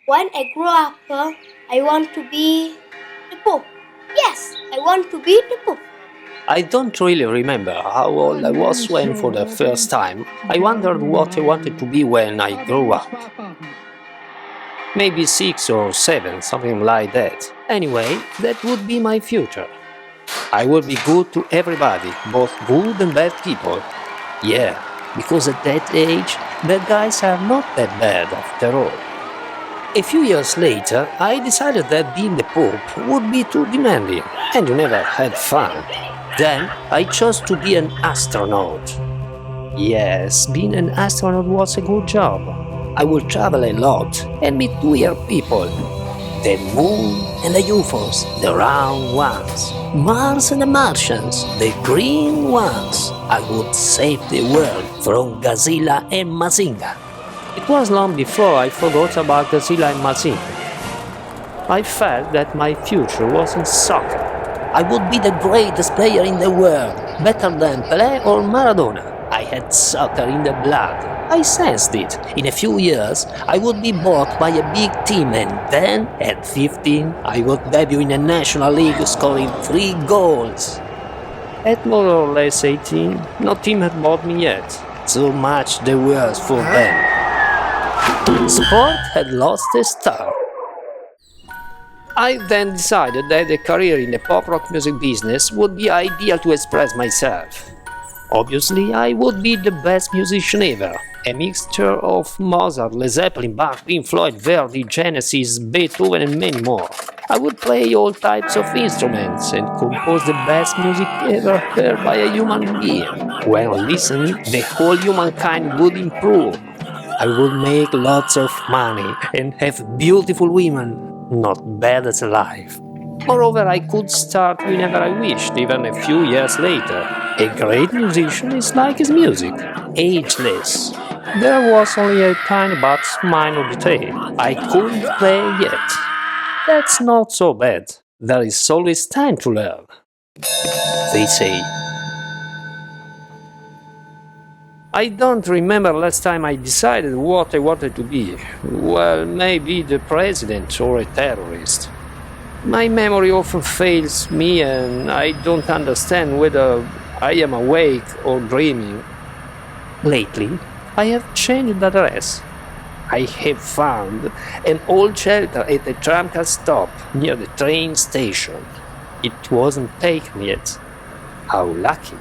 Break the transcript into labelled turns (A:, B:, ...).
A: When I grow up, I want to be the Pope. Yes, I want to be the Pope.
B: I don't really remember how old I was when for the first time I wondered what I wanted to be when I grew up. Maybe 6 or 7, something like that. Anyway, that would be my future. I would be good to everybody, both good and bad people. Yeah, because at that age, bad guys are not that bad after all. A few years later, I decided that being the Pope would be too demanding, and you never had fun. Then, I chose to be an astronaut. Yes, being an astronaut was a good job. I would travel a lot and meet weird people. The moon and the UFOs, the round ones. Mars and the Martians, the green ones. I would save the world from Godzilla and Mazinga. It was long before I forgot about Godzilla and Mazinga. I felt that my future was in soccer. I would be the greatest player in the world, better than Pelé or Maradona. I had soccer in the blood. I sensed it. In a few years, I would be bought by a big team, and then, at 15, I would debut in a national league scoring 3 goals. At more or less 18, no team had bought me yet. So much the worse for them. Sport had lost a star. I then decided that a career in the pop-rock music business would be ideal to express myself. Obviously, I would be the best musician ever, a mixture of Mozart, Led Zeppelin, Bach, Pink Floyd, Verdi, Genesis, Beethoven and many more. I would play all types of instruments and compose the best music ever heard by a human being. When listening, the whole humankind would improve. I would make lots of money and have beautiful women. Not bad at life. Moreover, I could start whenever I wished, even a few years later. A great musician is like his music, ageless. There was only a tiny but minor detail. I couldn't play yet. That's not so bad. There is always time to learn, they say. I don't remember last time I decided what I wanted to be. Well, maybe the president or a terrorist. My memory often fails me and I don't understand whether I am awake or dreaming. Lately, I have changed address. I have found an old shelter at a tramcar stop near the train station. It wasn't taken yet. How lucky!